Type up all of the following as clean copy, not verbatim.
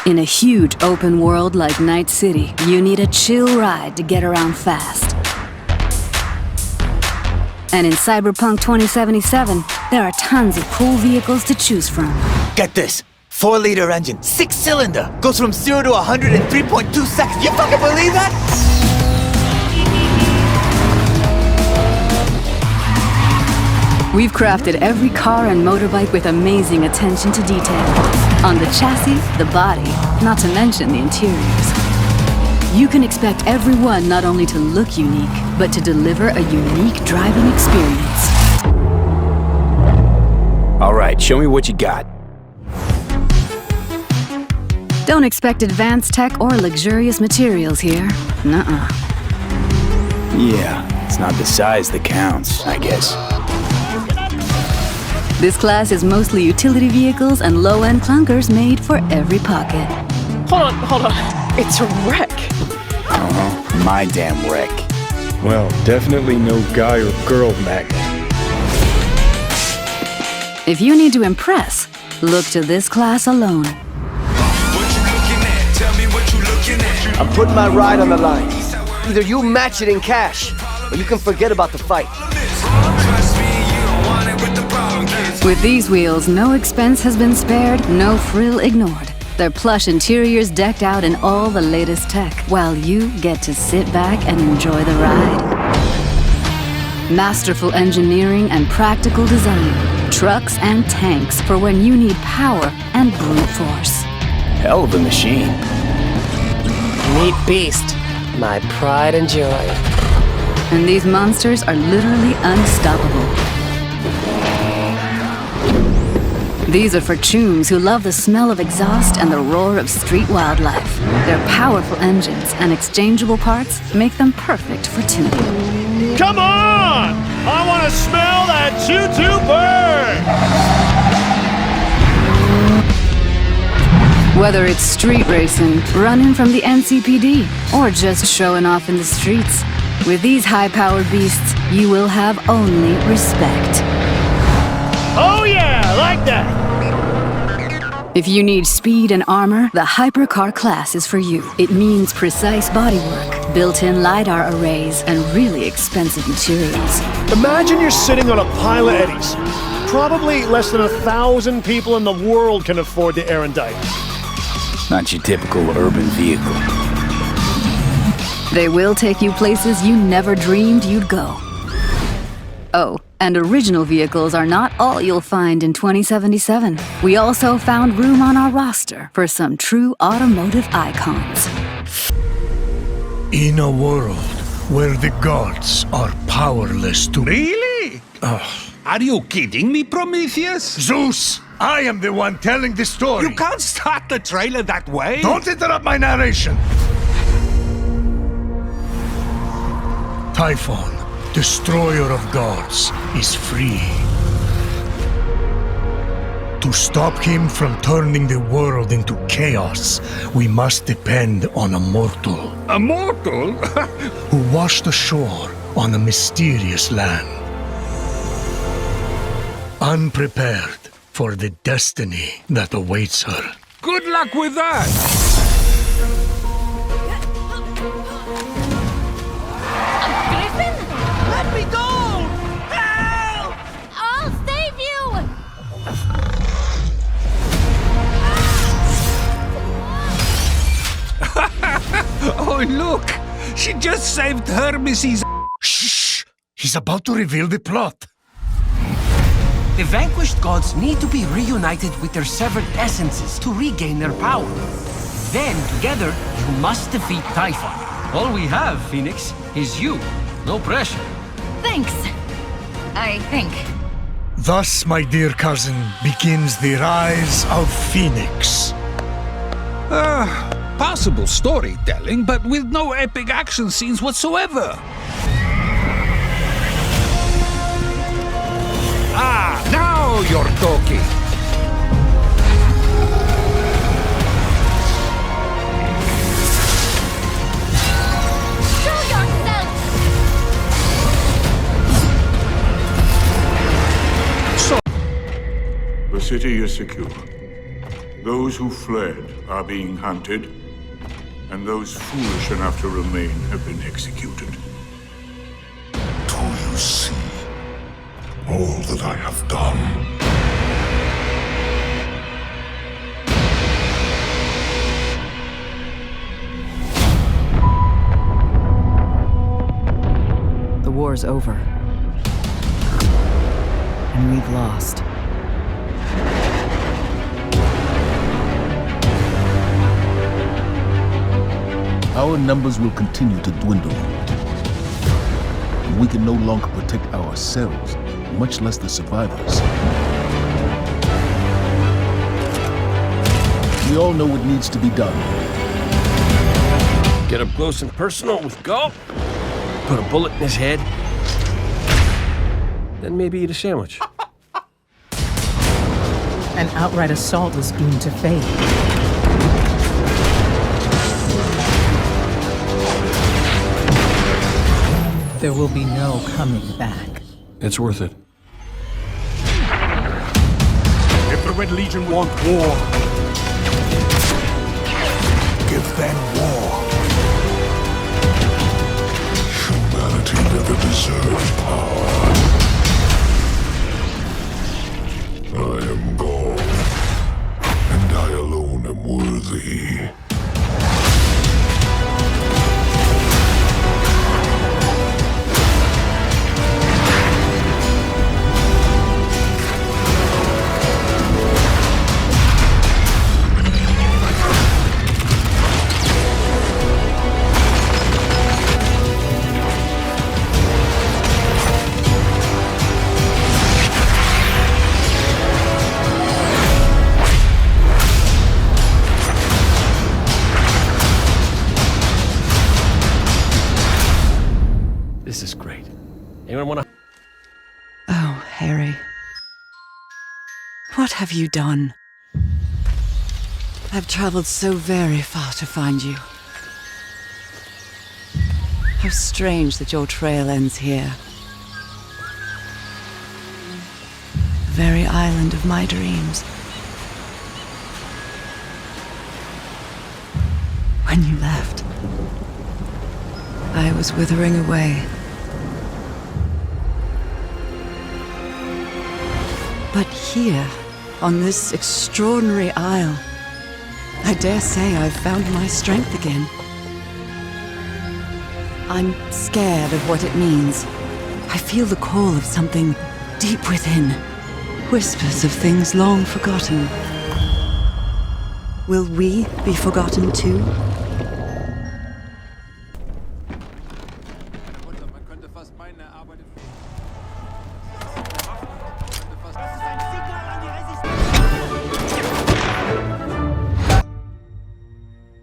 In a huge open world like Night City, you need a chill ride to get around fast. And in Cyberpunk 2077, there are tons of cool vehicles to choose from. Get this. 4-liter engine, 6-cylinder, goes from 0 to 100 in 3.2 seconds. You fucking believe that? We've crafted every car and motorbike with amazing attention to detail. On the chassis, the body, not to mention the interiors. You can expect every one not only to look unique, but to deliver a unique driving experience. All right, show me what you got. Don't expect advanced tech or luxurious materials here. Nuh-uh. Yeah, it's not the size that counts, I guess. This class is mostly utility vehicles and low-end clunkers made for every pocket. Hold on. It's a wreck. Uh-huh, my damn wreck. Well, definitely no guy or girl magnet. If you need to impress, look to this class alone. I'm putting my ride on the line. Either you match it in cash, or you can forget about the fight. With these wheels, no expense has been spared, no frill ignored. Their plush interiors decked out in all the latest tech, while you get to sit back and enjoy the ride. Masterful engineering and practical design. Trucks and tanks for when you need power and brute force. Hell of a machine. Meet Beast, my pride and joy. And these monsters are literally unstoppable. These are for chooms who love the smell of exhaust and the roar of street wildlife. Their powerful engines and exchangeable parts make them perfect for tuning. Come on! I want to smell that choo-choo burn! Whether it's street racing, running from the NCPD, or just showing off in the streets, with these high-powered beasts, you will have only respect. Oh yeah, like that! If you need speed and armor, the Hypercar class is for you. It means precise bodywork, built-in LiDAR arrays, and really expensive materials. Imagine you're sitting on a pile of eddies. Probably less than 1,000 people in the world can afford the Erendite. Not your typical urban vehicle. They will take you places you never dreamed you'd go. Oh, and original vehicles are not all you'll find in 2077. We also found room on our roster for some true automotive icons. In a world where the gods are powerless to... Really? Are you kidding me, Prometheus? Zeus! I am the one telling the story! You can't start the trailer that way! Don't interrupt my narration! Typhon, destroyer of gods, is free. To stop him from turning the world into chaos, we must depend on a mortal. A mortal? Who washed ashore on a mysterious land. Unprepared for the destiny that awaits her. Good luck with that! Let me go! Help! I'll save you! Oh, look! She just saved Hermes' Shh! He's about to reveal the plot. The vanquished gods need to be reunited with their severed essences to regain their power. Then, together, you must defeat Typhon. All we have, Fenyx, is you. No pressure. Thanks. I think. Thus, my dear cousin, begins the rise of Fenyx. Possible storytelling, but with no epic action scenes whatsoever. Ah, now you're talking. Show yourself! The city is secure. Those who fled are being hunted, and those foolish enough to remain have been executed. Do you see all that I have done? The war's over. And we've lost. Our numbers will continue to dwindle. We can no longer protect ourselves, much less the survivors. We all know what needs to be done. Get up close and personal with Gulp, put a bullet in his head, then maybe eat a sandwich. An outright assault is doomed to fail. There will be no coming back. It's worth it. If the Red Legion want war, Give them war. Humanity never deserved power. I am God, and I alone am worthy. This is great. Anyone want to? Oh, Harry. What have you done? I've traveled so very far to find you. How strange that your trail ends here. The very island of my dreams. When you left, I was withering away. But here, on this extraordinary isle, I dare say I've found my strength again. I'm scared of what it means. I feel the call of something deep within. Whispers of things long forgotten. Will we be forgotten too?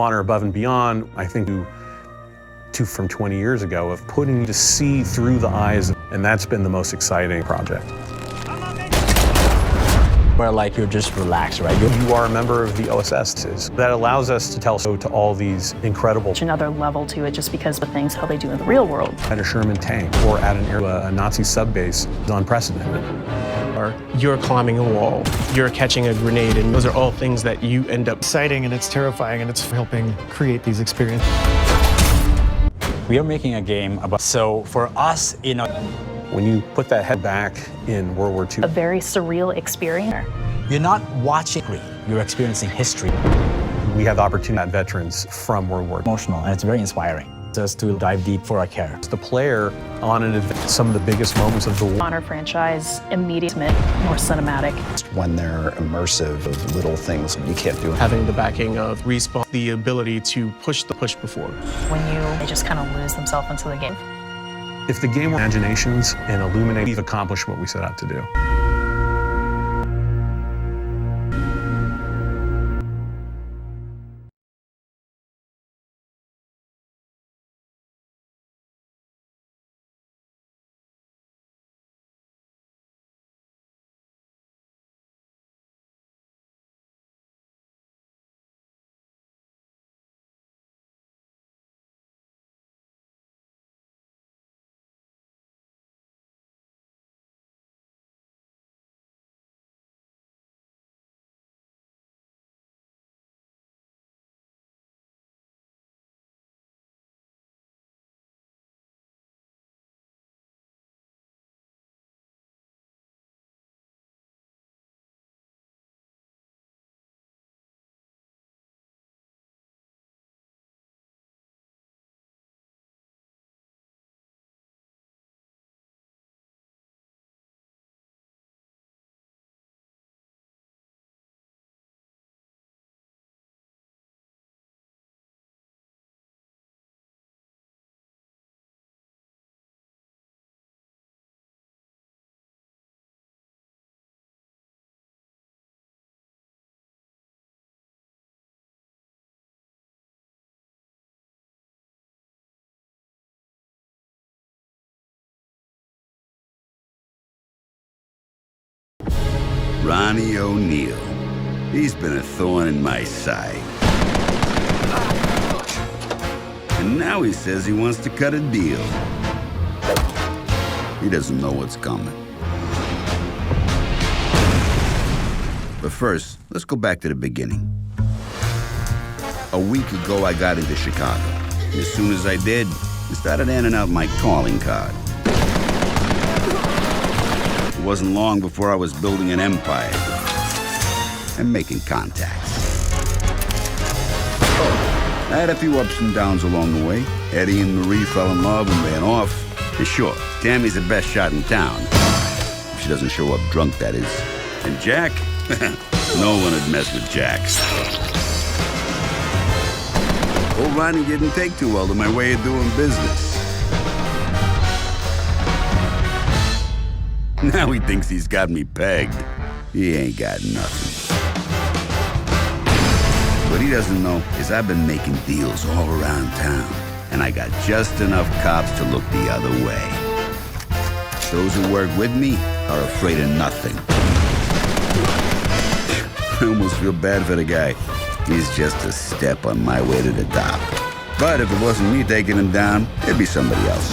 Honor above and beyond, I think, from 20 years ago of putting to see through the eyes, and that's been the most exciting project. Where like you're just relaxed, right? You are a member of the OSS. That allows us to tell so to all these incredible. Another level to it just because of things how they do in the real world. At a Sherman tank or at a Nazi sub base is unprecedented. Or you're climbing a wall, you're catching a grenade, and those are all things that you end up exciting, and it's terrifying, and it's helping create these experiences. We are making a game about, so for us, you know, when you put that head back in World War II, a very surreal experience. You're not watching history, you're experiencing history. We have the opportunity at veterans from World War II. Emotional, and it's very inspiring. Just to dive deep for our characters. The player on an adventure, some of the biggest moments of the war. Honor franchise, immediate, more cinematic. When they're immersive of little things you can't do. Having the backing of Respawn, the ability to push the push before. When they just kind of lose themselves into the game. If the game were imaginations and illuminate, we've accomplished what we set out to do. Ronnie O'Neill. He's been a thorn in my side. And now he says he wants to cut a deal. He doesn't know what's coming. But first, let's go back to the beginning. A week ago, I got into Chicago. And as soon as I did, I started handing out my calling card. It wasn't long before I was building an empire and making contacts. I had a few ups and downs along the way. Eddie and Marie fell in love and ran off. And sure, Tammy's the best shot in town. If she doesn't show up drunk, that is. And Jack? No one would mess with Jack. Old Ronnie didn't take too well to my way of doing business. Now he thinks he's got me pegged. He ain't got nothing. What he doesn't know is I've been making deals all around town, and I got just enough cops to look the other way. Those who work with me are afraid of nothing. I almost feel bad for the guy. He's just a step on my way to the top. But if it wasn't me taking him down, it'd be somebody else.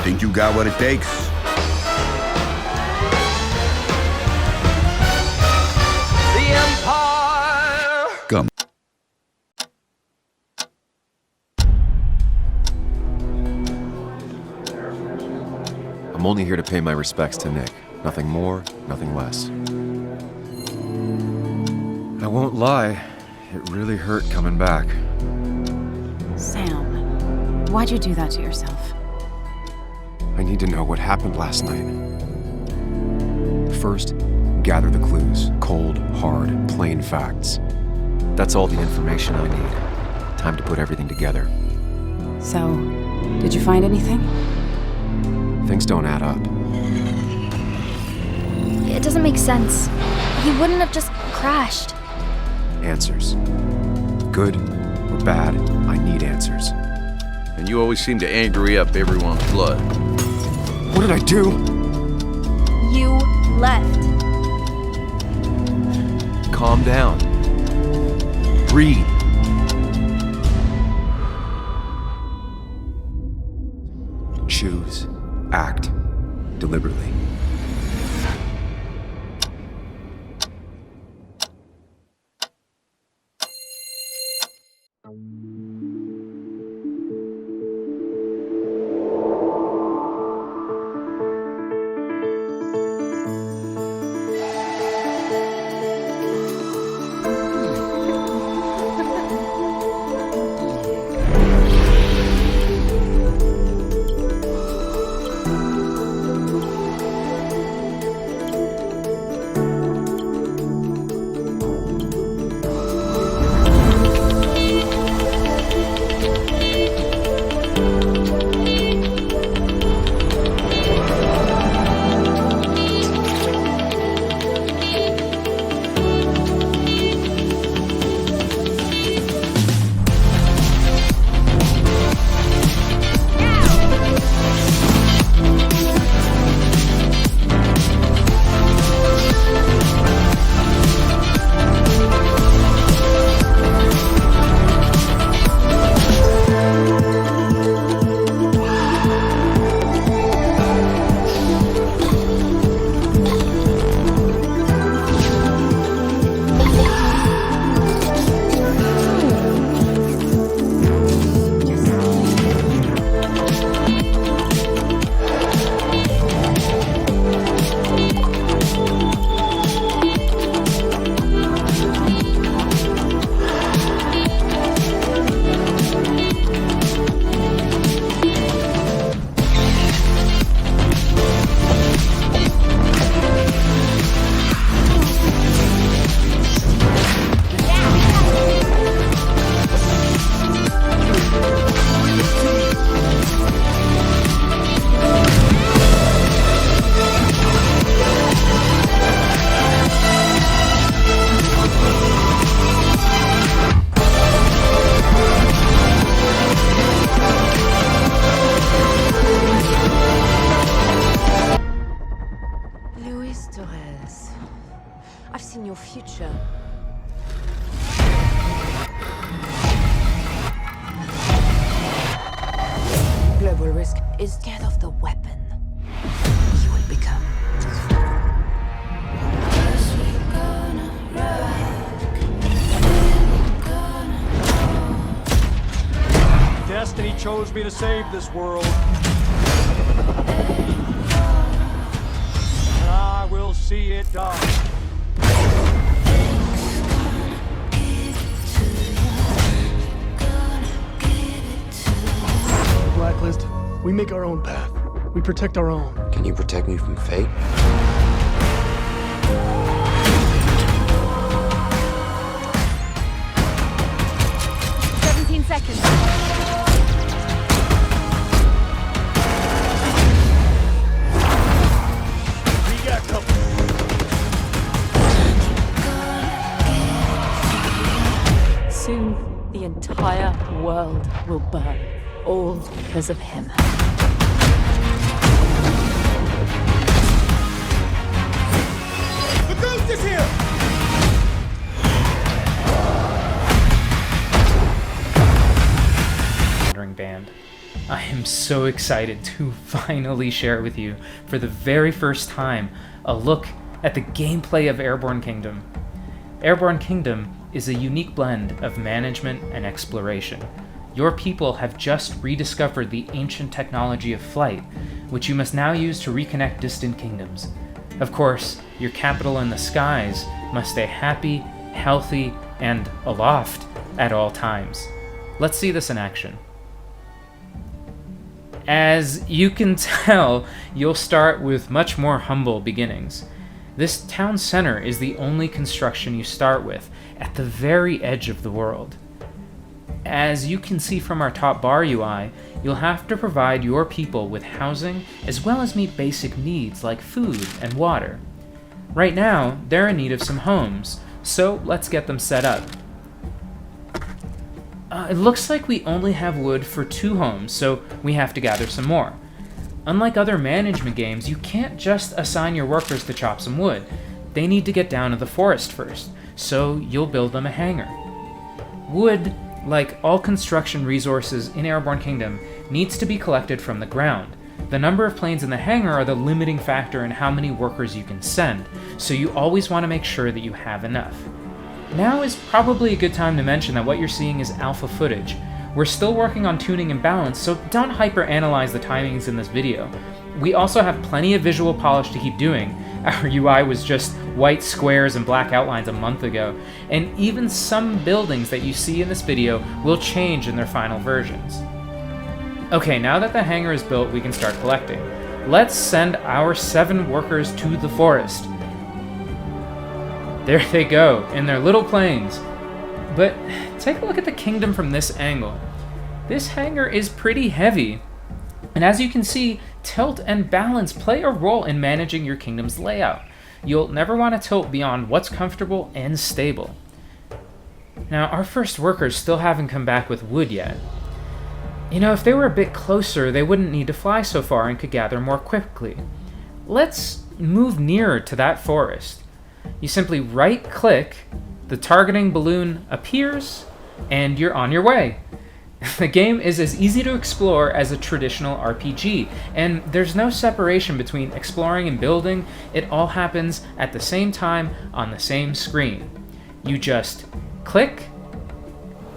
Think you got what it takes? The Empire! Come. I'm only here to pay my respects to Nick. Nothing more, nothing less. I won't lie, it really hurt coming back. Sam, why'd you do that to yourself? I need to know what happened last night. First, gather the clues. Cold, hard, plain facts. That's all the information I need. Time to put everything together. So, did you find anything? Things don't add up. It doesn't make sense. He wouldn't have just crashed. Answers. Good or bad, I need answers. And you always seem to angry up everyone's blood. What did I do? You left. Calm down. Breathe. Choose. Act. Deliberately. scared of the weapon you will become. Destiny chose me to save this world. And I will see it done. Blacklist, we make our own path. We protect our own. Can you protect me from fate? 17 seconds. We got company. Soon, the entire world will burn. All because of him. The ghost is here! Band. I am so excited to finally share with you, for the very first time, a look at the gameplay of Airborne Kingdom. Airborne Kingdom is a unique blend of management and exploration. Your people have just rediscovered the ancient technology of flight, which you must now use to reconnect distant kingdoms. Of course, your capital in the skies must stay happy, healthy, and aloft at all times. Let's see this in action. As you can tell, you'll start with much more humble beginnings. This town center is the only construction you start with, at the very edge of the world. As you can see from our top bar UI, you'll have to provide your people with housing as well as meet basic needs like food and water. Right now, they're in need of some homes, so let's get them set up. It looks like we only have wood for 2 homes, so we have to gather some more. Unlike other management games, you can't just assign your workers to chop some wood. They need to get down to the forest first, so you'll build them a hangar. Wood, like all construction resources in Airborne Kingdom, needs to be collected from the ground. The number of planes in the hangar are the limiting factor in how many workers you can send, so you always want to make sure that you have enough. Now is probably a good time to mention that what you're seeing is alpha footage. We're still working on tuning and balance, so don't hyper-analyze the timings in this video. We also have plenty of visual polish to keep doing. Our UI was just white squares and black outlines a month ago, and even some buildings that you see in this video will change in their final versions. Okay, now that the hangar is built, we can start collecting. Let's send our 7 workers to the forest. There they go, in their little planes. But take a look at the kingdom from this angle. This hangar is pretty heavy, and as you can see, tilt and balance play a role in managing your kingdom's layout. You'll never want to tilt beyond what's comfortable and stable. Now, our first workers still haven't come back with wood yet. You know, if they were a bit closer, they wouldn't need to fly so far and could gather more quickly. Let's move nearer to that forest. You simply right-click, the targeting balloon appears, and you're on your way. The game is as easy to explore as a traditional RPG, and there's no separation between exploring and building. It all happens at the same time on the same screen. You just click,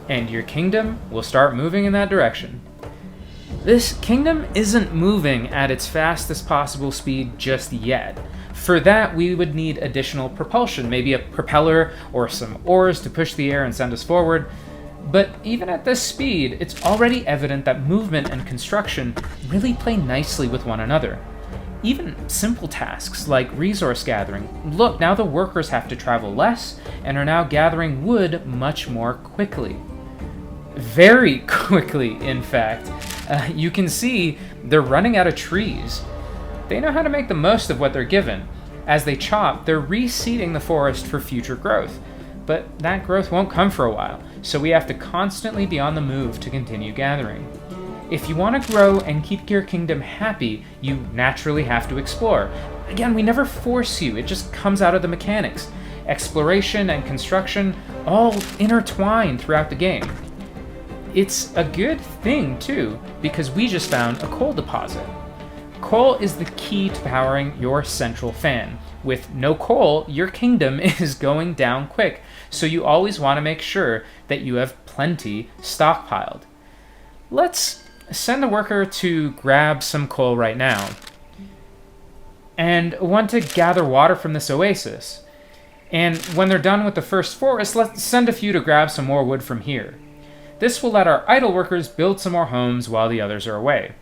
and your kingdom will start moving in that direction. This kingdom isn't moving at its fastest possible speed just yet. For that, we would need additional propulsion, maybe a propeller or some oars to push the air and send us forward. But even at this speed, it's already evident that movement and construction really play nicely with one another. Even simple tasks like resource gathering. Look, now the workers have to travel less and are now gathering wood much more quickly. Very quickly, in fact. You can see they're running out of trees. They know how to make the most of what they're given. As they chop, they're reseeding the forest for future growth. But that growth won't come for a while, so we have to constantly be on the move to continue gathering. If you want to grow and keep your kingdom happy, you naturally have to explore. Again, we never force you, it just comes out of the mechanics. Exploration and construction all intertwine throughout the game. it's a good thing too, because we just found a coal deposit. Coal is the key to powering your central fan. With no coal, your kingdom is going down quick, so you always want to make sure that you have plenty stockpiled. Let's send a worker to grab some coal right now, and one to gather water from this oasis. And when they're done with the first forest, let's send a few to grab some more wood from here. This will let our idle workers build some more homes while the others are away.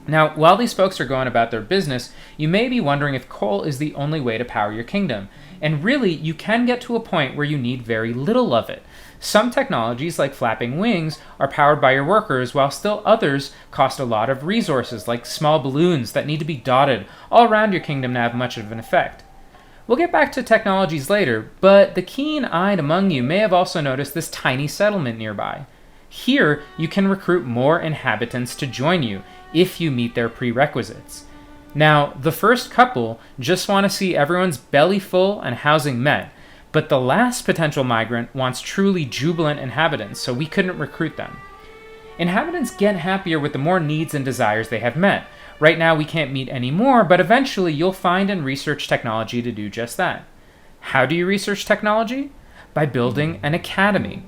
Now, while these folks are going about their business, you may be wondering if coal is the only way to power your kingdom. And really, you can get to a point where you need very little of it. Some technologies, like flapping wings, are powered by your workers, while still others cost a lot of resources, like small balloons that need to be dotted all around your kingdom to have much of an effect. We'll get back to technologies later, but the keen-eyed among you may have also noticed this tiny settlement nearby. Here, you can recruit more inhabitants to join you, if you meet their prerequisites. Now, the first couple just want to see everyone's belly full and housing met, but the last potential migrant wants truly jubilant inhabitants, so we couldn't recruit them. Inhabitants get happier with the more needs and desires they have met. Right now we can't meet any more, but eventually you'll find and research technology to do just that. How do you research technology? By building an academy.